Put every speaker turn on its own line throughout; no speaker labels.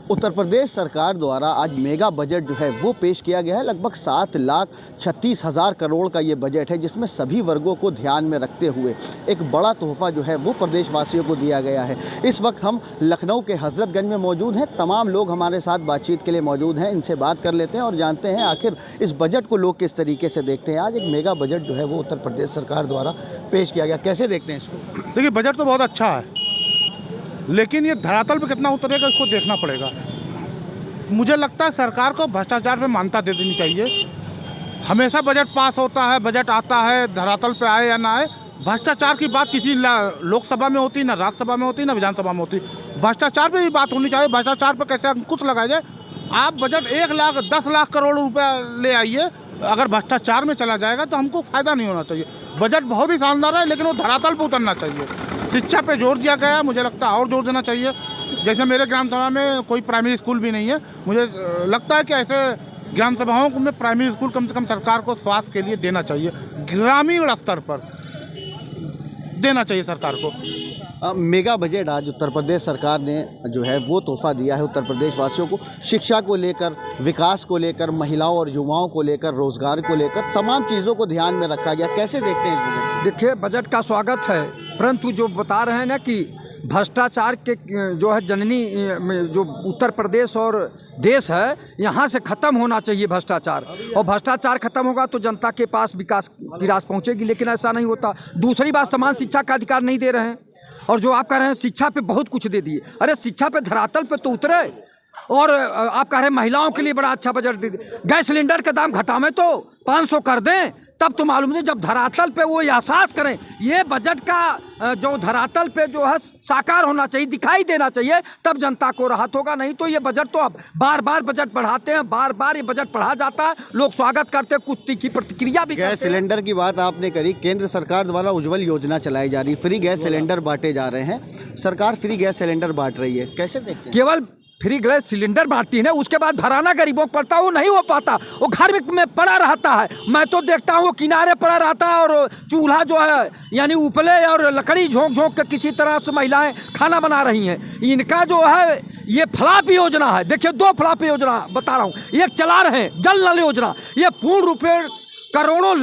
उत्तर प्रदेश सरकार द्वारा आज मेगा बजट जो है वो पेश किया गया है। लगभग 7,36,000 करोड़ का ये बजट है, जिसमें सभी वर्गों को ध्यान में रखते हुए एक बड़ा तोहफा जो है वो प्रदेशवासियों को दिया गया है। इस वक्त हम लखनऊ के हजरतगंज में मौजूद हैं। तमाम लोग हमारे साथ बातचीत के लिए मौजूद हैं। इनसे बात कर लेते हैं और जानते हैं आखिर इस बजट को लोग किस तरीके से देखते हैं। आज एक मेगा बजट जो है वो उत्तर प्रदेश सरकार द्वारा पेश किया गया, कैसे देखते हैं इसको?
देखिए, बजट तो बहुत अच्छा है, लेकिन ये धरातल पे कितना उतरेगा इसको देखना पड़ेगा। मुझे लगता है सरकार को भ्रष्टाचार पे मान्यता दे देनी चाहिए। हमेशा बजट पास होता है, बजट आता है, धरातल पे आए या ना आए, भ्रष्टाचार की बात किसी लोकसभा में होती, ना राज्यसभा में होती, ना विधानसभा में होती। भ्रष्टाचार पे भी बात होनी चाहिए। भ्रष्टाचार पे कैसे अंकुश लगाया जाए। आप बजट 1,10 लाख करोड़ रुपया ले आइए, अगर भ्रष्टाचार में चला जाएगा तो हमको फ़ायदा नहीं होना चाहिए। बजट बहुत ही शानदार है, लेकिन वो धरातल पर उतरना चाहिए। शिक्षा पे जोर दिया गया है, मुझे लगता है और जोर देना चाहिए। जैसे मेरे ग्राम सभा में कोई प्राइमरी स्कूल भी नहीं है, मुझे लगता है कि ऐसे ग्राम सभाओं में प्राइमरी स्कूल कम से कम सरकार को स्वास्थ्य के लिए देना चाहिए। ग्रामीण स्तर पर देना चाहिए सरकार को।
मेगा बजट आज उत्तर प्रदेश सरकार ने जो है वो तोहफा दिया है उत्तर प्रदेश वासियों को। शिक्षा को लेकर, विकास को लेकर, महिलाओं और युवाओं को लेकर, रोजगार को लेकर तमाम चीज़ों को ध्यान में रखा गया। कैसे देखते हैं इस बजट?
देखिए, बजट का स्वागत है, परंतु जो बता रहे हैं ना कि भ्रष्टाचार के जो है जननी में जो उत्तर प्रदेश और देश है, यहाँ से ख़त्म होना चाहिए भ्रष्टाचार। और भ्रष्टाचार खत्म होगा तो जनता के पास विकास की रास पहुँचेगी, लेकिन ऐसा नहीं होता। दूसरी बात, समान शिक्षा का अधिकार नहीं दे रहे हैं। और जो आप कह रहे हैं शिक्षा पे बहुत कुछ दे दिए, अरे शिक्षा पे धरातल पे तो उतरे। और आप कह रहे हैं महिलाओं के लिए बड़ा अच्छा बजट दे दिए। गैस सिलेंडर का दाम घटावें तो 500 कर दें, तब तो मालूम नहीं। जब धरातल पे वो एहसास करें, ये बजट का जो धरातल पे जो है साकार होना चाहिए, दिखाई देना चाहिए, तब जनता को राहत होगा। नहीं तो ये बजट तो अब बार बार बजट बढ़ाते हैं, बार बार ये बजट बढ़ा जाता है, लोग स्वागत करते हैं, कुछ तीखी प्रतिक्रिया भी।
गैस सिलेंडर की बात आपने करी, केंद्र सरकार द्वारा उज्ज्वल योजना चलाई जा रही, फ्री गैस सिलेंडर बांटे जा रहे हैं। सरकार फ्री गैस सिलेंडर बांट रही है, कैसे देखते हैं?
केवल फ्री गैस सिलेंडर बांटती है ना, उसके बाद भराना गरीबों को पड़ता है, वो नहीं हो पाता। वो घर में पड़ा रहता है। मैं तो देखता हूँ वो किनारे पड़ा रहता है, और चूल्हा जो है यानी उपले और लकड़ी झोंक झोंक के किसी तरह से महिलाएं खाना बना रही हैं। इनका जो है ये फ्लॉप योजना है। देखिए, 2 फ्लॉप योजना बता रहा हूँ। एक चला रहे हैं जल नल योजना, ये पूर्ण रूपे करोड़ों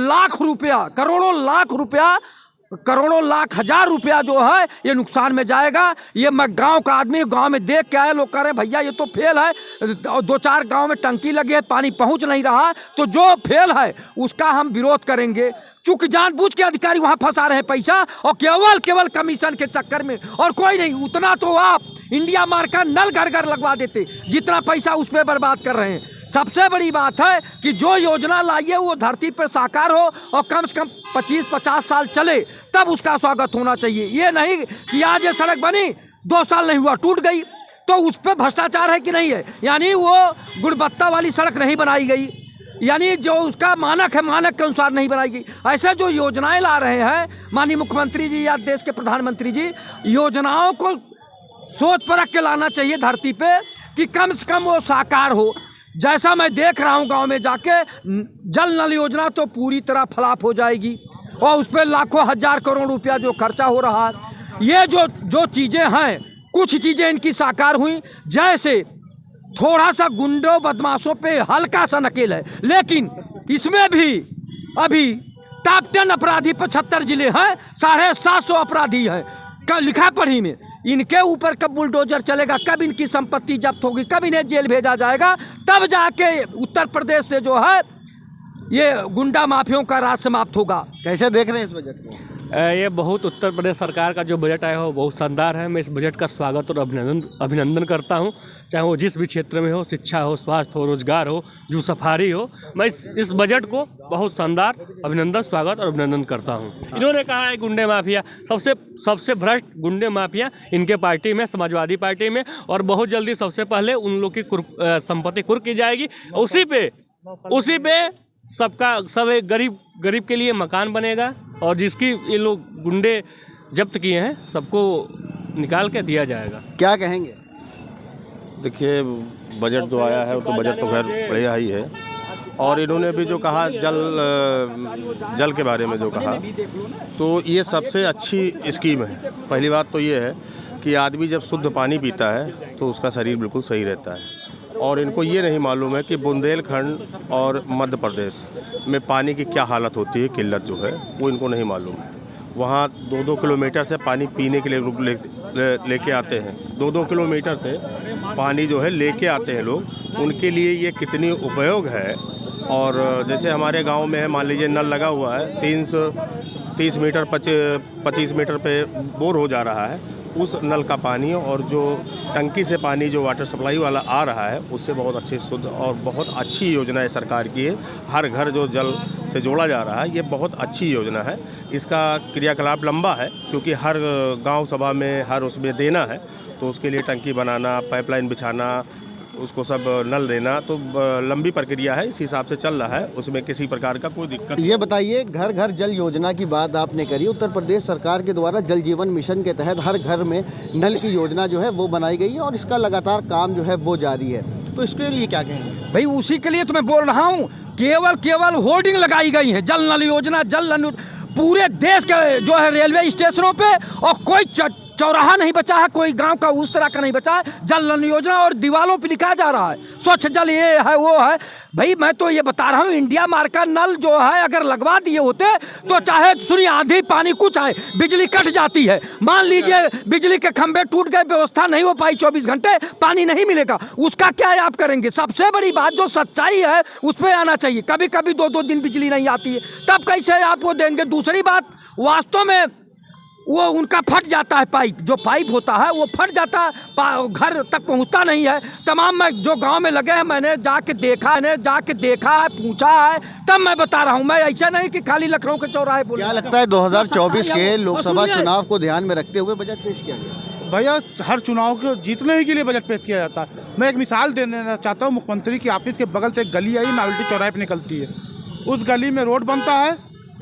लाख हजार रुपया जो है ये नुकसान में जाएगा। ये मैं गांव का आदमी, गांव में देख के आए, लोग कह रहे हैं भैया ये तो फेल है। 2-4 गांव में टंकी लगी है, पानी पहुंच नहीं रहा, तो जो फेल है उसका हम विरोध करेंगे। चूंकि जानबूझ के अधिकारी वहां फंसा रहे हैं पैसा, और केवल कमीशन के चक्कर में, और कोई नहीं। उतना तो आप इंडिया मार्क का नल घर घर लगवा देते, जितना पैसा उस पर बर्बाद कर रहे हैं। सबसे बड़ी बात है कि जो योजना लाइए वो धरती पर साकार हो, और कम से कम 25-50 साल चले, तब उसका स्वागत होना चाहिए। ये नहीं कि आज ये सड़क बनी, 2 साल नहीं हुआ, टूट गई, तो उस पर भ्रष्टाचार है कि नहीं है? यानी वो गुणवत्ता वाली सड़क नहीं बनाई गई, यानी जो उसका मानक है, मानक के अनुसार नहीं बनाई गई। ऐसे जो योजनाएं ला रहे हैं माननीय मुख्यमंत्री जी या देश के प्रधानमंत्री जी, योजनाओं को सोच परख के लाना चाहिए धरती पे, कि कम से कम वो साकार हो। जैसा मैं देख रहा हूँ गांव में जाके, जल नल योजना तो पूरी तरह फ्लॉप हो जाएगी, और उस पर लाखों हजार करोड़ रुपया जो खर्चा हो रहा है। ये जो चीज़ें हैं, कुछ चीज़ें इनकी साकार हुई, जैसे थोड़ा सा गुंडों बदमाशों पे हल्का सा नकेल है, लेकिन इसमें भी अभी टॉप 10 अपराधी 75 जिले हैं, 750 अपराधी हैं लिखा पढ़ी में। इनके ऊपर कब बुलडोजर चलेगा, कब इनकी संपत्ति जब्त होगी, कब इन्हें जेल भेजा जाएगा, तब जाके उत्तर प्रदेश से जो है ये गुंडा माफियों का राज समाप्त होगा।
कैसे देख रहे हैं इस बजट को?
ये बहुत उत्तर प्रदेश सरकार का जो बजट आया हो बहुत शानदार है। मैं इस बजट का स्वागत और अभिनंदन करता हूं, चाहे वो जिस भी क्षेत्र में हो, शिक्षा हो, स्वास्थ्य हो, रोजगार हो, जू सफारी हो। मैं इस बजट को बहुत शानदार अभिनंदन, स्वागत और अभिनंदन करता हूं। इन्होंने कहा है गुंडे माफिया, सबसे भ्रष्ट गुंडे माफिया इनके पार्टी में, समाजवादी पार्टी में, और बहुत जल्दी सबसे पहले उन लोग की संपत्ति कुर्क की जाएगी। उसी पे सब एक गरीब के लिए मकान बनेगा, और जिसकी ये लोग गुंडे जब्त किए हैं सबको निकाल के दिया जाएगा। क्या कहेंगे?
देखिए, बजट जो आया है तो बजट तो खैर बढ़िया ही है, और इन्होंने भी जो कहा जल के बारे में जो कहा, तो ये सबसे अच्छी स्कीम है। पहली बात तो ये है, कि आदमी जब शुद्ध पानी पीता है तो उसका शरीर बिल्कुल सही रहता है। और इनको ये नहीं मालूम है कि बुंदेलखंड और मध्य प्रदेश में पानी की क्या हालत होती है, किल्लत जो है वो इनको नहीं मालूम है। वहाँ 2-2 किलोमीटर से पानी पीने के लिए लेके आते हैं, 2-2 किलोमीटर से पानी जो है लेके आते हैं लोग। उनके लिए ये कितनी उपयोग है। और जैसे हमारे गांव में है, मान लीजिए नल लगा हुआ है, 330 मीटर 25 मीटर पे बोर हो जा रहा है, उस नल का पानी और जो टंकी से पानी जो वाटर सप्लाई वाला आ रहा है उससे बहुत अच्छे शुद्ध और बहुत अच्छी योजना है सरकार की है। हर घर जो जल से जोड़ा जा रहा है, ये बहुत अच्छी योजना है। इसका क्रियाकलाप लंबा है क्योंकि हर गांव सभा में हर उसमें देना है, तो उसके लिए टंकी बनाना, पाइपलाइन बिछाना, उसको सब नल देना, तो लंबी प्रक्रिया है। इस हिसाब से चल रहा है, उसमें किसी प्रकार का कोई दिक्कत।
ये बताइए, घर घर जल योजना की बात आपने करी। उत्तर प्रदेश सरकार के द्वारा जल जीवन मिशन के तहत हर घर में नल की योजना जो है वो बनाई गई है और इसका लगातार काम जो है वो जारी है, तो इसके लिए क्या कहेंगे?
भाई उसी के लिए तो मैं बोल रहा हूँ, केवल होर्डिंग लगाई गई है, जल नल योजना, जल नल पूरे देश के जो है रेलवे स्टेशनों पे, और कोई चौराहा नहीं बचा है, कोई गांव का उस तरह का नहीं बचा है। जल नल योजना और दीवारों पे लिखा जा रहा है स्वच्छ जल, ये है वो है। भाई मैं तो ये बता रहा हूँ, इंडिया मार्क का नल जो है अगर लगवा दिए होते तो चाहे सुनिए आंधी पानी कुछ आए, बिजली कट जाती है, मान लीजिए बिजली के खंभे टूट गए, व्यवस्था नहीं हो पाई, 24 घंटे पानी नहीं मिलेगा, उसका क्या आप करेंगे? सबसे बड़ी बात जो सच्चाई है उस पर आना चाहिए। कभी कभी 2-2 दिन बिजली नहीं आती है, तब कैसे आप वो देंगे? दूसरी बात, वास्तव में वो उनका फट जाता है पाइप, जो पाइप होता है वो फट जाता है, घर तक पहुंचता नहीं है। तमाम मैं जो गांव में लगे हैं, मैंने जाके देखा है, पूछा है, तब मैं बता रहा हूं। मैं ऐसा नहीं कि खाली लखनऊ के चौराहे बोल।
क्या लगता है 2024 के लोकसभा चुनाव को ध्यान में रखते हुए बजट पेश किया गया?
भैया हर चुनाव को जीतने ही के लिए बजट पेश किया जाता है। मैं एक मिसाल देना चाहता हूँ। मुख्यमंत्री की ऑफिस के बगल से एक गली आई, नावल्टी चौराहे पर निकलती है। उस गली में रोड बनता है,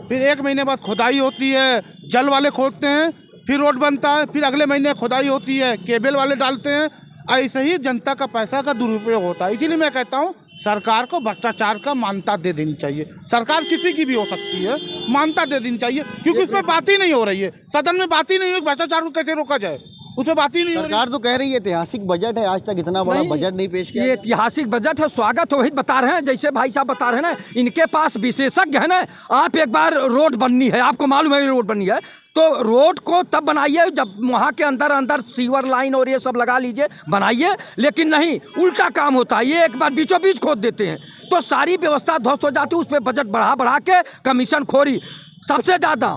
फिर 1 महीने बाद खुदाई होती है, जल वाले खोदते हैं, फिर रोड बनता है, फिर अगले महीने खुदाई होती है, केबल वाले डालते हैं। ऐसे ही जनता का पैसा का दुरुपयोग होता है। इसीलिए मैं कहता हूँ सरकार को भ्रष्टाचार का मान्यता दे देनी चाहिए। सरकार किसी की भी हो सकती है, मान्यता दे देनी चाहिए, क्योंकि उस पर बात ही नहीं हो रही है, सदन में बात ही नहीं हुई भ्रष्टाचार को कैसे रोका जाए, उस पर बात ही नहीं हो रही।
सरकार तो कह रही है ऐतिहासिक बजट है, आज तक इतना बड़ा बजट नहीं पेश किया।
ये ऐतिहासिक बजट है, स्वागत वही बता रहे हैं, जैसे भाई साहब बता रहे हैं ना, इनके पास विशेषज्ञ है ना। आप एक बार रोड बननी है, आपको मालूम है रोड बननी है, तो रोड को तब बनाइए जब वहाँ के अंदर सीवर लाइन और ये सब लगा लीजिए, बनाइए। लेकिन नहीं, उल्टा काम होता है, ये एक बार बीचों बीच खोद देते हैं, तो सारी व्यवस्था ध्वस्त हो जाती है। उस पर बजट बढ़ा के कमीशन खोरी। सबसे ज़्यादा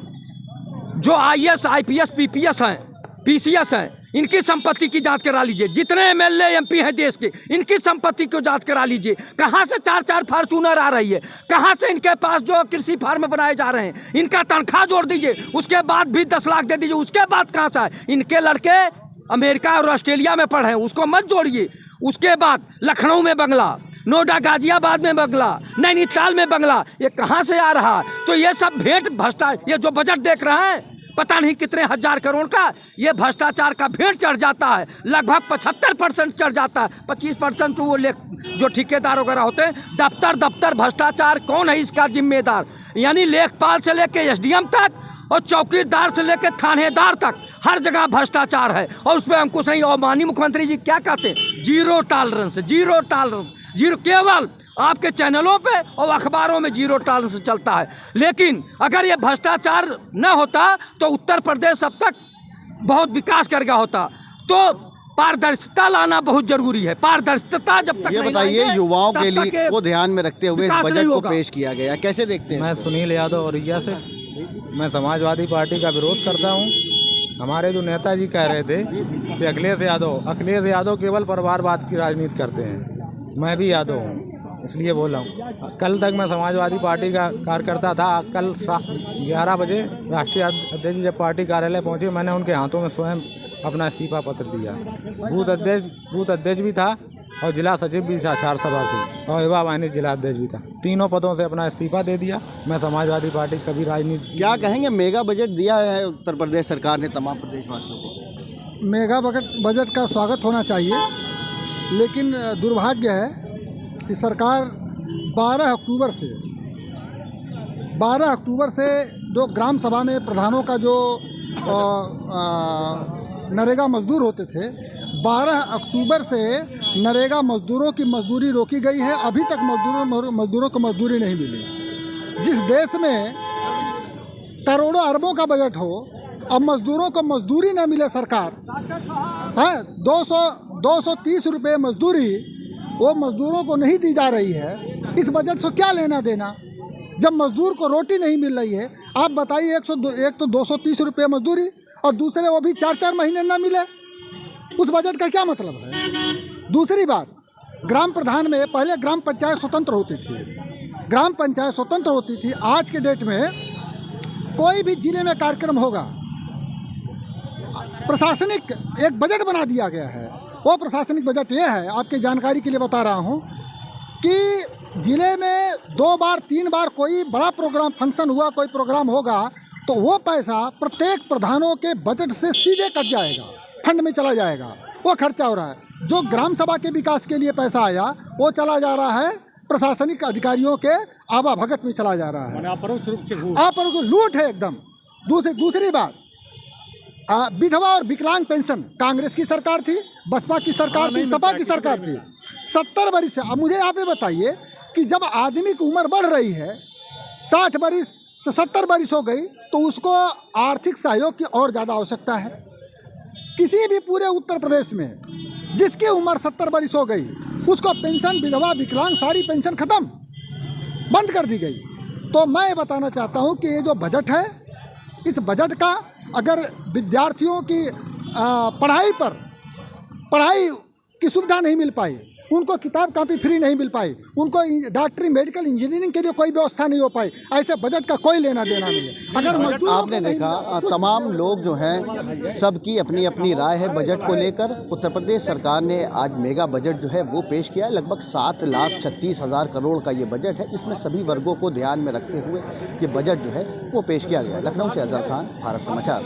जो IAS IPS PPS हैं, PCS हैं, इनकी संपत्ति की जांच करा लीजिए। जितने MLA MP हैं देश के, इनकी संपत्ति को जांच करा लीजिए। कहाँ से 4-4 फॉर्चूनर आ रही है, कहाँ से इनके पास जो कृषि फार्म बनाए जा रहे हैं, इनका तनख्वाह जोड़ दीजिए, उसके बाद भी 10 लाख दे दीजिए। उसके बाद कहाँ से आए? इनके लड़के अमेरिका और ऑस्ट्रेलिया में पढ़े हैं, उसको मत जोड़िए। उसके बाद लखनऊ में बंगला, नोएडा गाजियाबाद में बंगला, नैनीताल में बंगला, ये कहाँ से आ रहा है? तो ये सब भेंट भ्रष्टाचार, ये जो बजट देख रहे हैं पता नहीं कितने हजार करोड़ का, ये भ्रष्टाचार का भेंट चढ़ जाता है। लगभग 75% चढ़ जाता है। 25% तो वो जो ठेकेदार वगैरह होते हैं, दफ्तर भ्रष्टाचार। कौन है इसका जिम्मेदार? यानी लेखपाल से लेके SDM तक और चौकीदार से लेकर थानेदार तक हर जगह भ्रष्टाचार है, और उस पर अंकुश नहीं। और माननीय मुख्यमंत्री जी क्या कहते हैं? Zero tolerance. केवल आपके चैनलों पे और अखबारों में जीरो टॉलरेंस चलता है। लेकिन अगर ये भ्रष्टाचार न होता तो उत्तर प्रदेश अब तक बहुत विकास कर गया होता। तो पारदर्शिता लाना बहुत जरूरी है। पारदर्शिता जब तक
ये बताइए, युवाओं के लिए को ध्यान में रखते हुए इस बजट को पेश किया गया, कैसे देखते हैं?
मैं सुनील यादव औरैया से, मैं समाजवादी पार्टी का विरोध करता हूं। हमारे जो नेताजी कह रहे थे कि अखिलेश यादव केवल परिवारवाद की राजनीति करते हैं। मैं भी यादव हूँ, इसलिए बोल रहा हूँ। कल तक मैं समाजवादी पार्टी का कार्यकर्ता था। कल 11 बजे राष्ट्रीय अध्यक्ष जब पार्टी कार्यालय पहुँचे, मैंने उनके हाथों में स्वयं अपना इस्तीफा पत्र दिया। बूथ अध्यक्ष भी था और जिला सचिव भी था 4 सभा से, और युवा वाहिनी जिला अध्यक्ष भी था। तीनों पदों से अपना इस्तीफा दे दिया। मैं समाजवादी पार्टी कभी राजनीति।
क्या कहेंगे, मेगा बजट दिया है उत्तर प्रदेश सरकार ने तमाम प्रदेशवासियों को?
मेगा बजट का स्वागत होना चाहिए, लेकिन दुर्भाग्य है कि सरकार 12 अक्टूबर से 2 ग्राम सभा में प्रधानों का जो नरेगा मजदूर होते थे, 12 अक्टूबर से नरेगा मजदूरों की मजदूरी रोकी गई है। अभी तक मजदूरों को मजदूरी नहीं मिली। जिस देश में करोड़ों अरबों का बजट हो, अब मजदूरों को मजदूरी न मिले, सरकार है 230 रुपये मजदूरी वो मजदूरों को नहीं दी जा रही है। इस बजट से क्या लेना देना जब मजदूर को रोटी नहीं मिल रही है? आप बताइए, एक तो 230 रुपये मजदूरी और दूसरे वो भी 4-4 महीने ना मिले, उस बजट का क्या मतलब है? दूसरी बात, ग्राम प्रधान में पहले ग्राम पंचायत स्वतंत्र होती थी, ग्राम पंचायत स्वतंत्र होती थी। आज के डेट में कोई भी जिले में कार्यक्रम होगा, प्रशासनिक एक बजट बना दिया गया है। वो प्रशासनिक बजट ये है, आपकी जानकारी के लिए बता रहा हूँ कि जिले में 2 बार 3 बार कोई बड़ा प्रोग्राम फंक्शन हुआ, कोई प्रोग्राम होगा, तो वो पैसा प्रत्येक प्रधानों के बजट से सीधे कट जाएगा, फंड में चला जाएगा, वो खर्चा हो रहा है। जो ग्राम सभा के विकास के लिए पैसा आया वो चला जा रहा है प्रशासनिक अधिकारियों के आवा भगत में चला जा रहा है। आप लूट है एकदम। दूसरी बात, विधवा और विकलांग पेंशन कांग्रेस की सरकार थी, बसपा की सरकार थी, सपा की सरकार थी। 70 वर्ष से, अब मुझे आप ये बताइए कि जब आदमी की उम्र बढ़ रही है, 60 वर्ष से 70 वर्ष हो गई, तो उसको आर्थिक सहयोग की और ज़्यादा आवश्यकता है। किसी भी पूरे उत्तर प्रदेश में जिसकी उम्र 70 वर्ष हो गई, उसको पेंशन, विधवा, विकलांग, सारी पेंशन खत्म, बंद कर दी गई। तो मैं बताना चाहता हूँ कि ये जो बजट है, इस बजट का अगर विद्यार्थियों की पढ़ाई की सुविधा नहीं मिल पाई, उनको किताब कापी फ्री नहीं मिल पाई, उनको डॉक्टरी, मेडिकल, इंजीनियरिंग के लिए कोई व्यवस्था नहीं हो पाई, ऐसे बजट का कोई लेना देना नहीं है। अगर मजदूर
आपने देखा तमाम लोग जो हैं, सबकी अपनी अपनी राय है बजट को लेकर। उत्तर प्रदेश सरकार ने आज मेगा बजट जो है वो पेश किया है। लगभग 7,36,000 करोड़ का ये बजट है। इसमें सभी वर्गों को ध्यान में रखते हुए ये बजट जो है वो पेश किया गया है। लखनऊ से अजहर खान, भारत समाचार।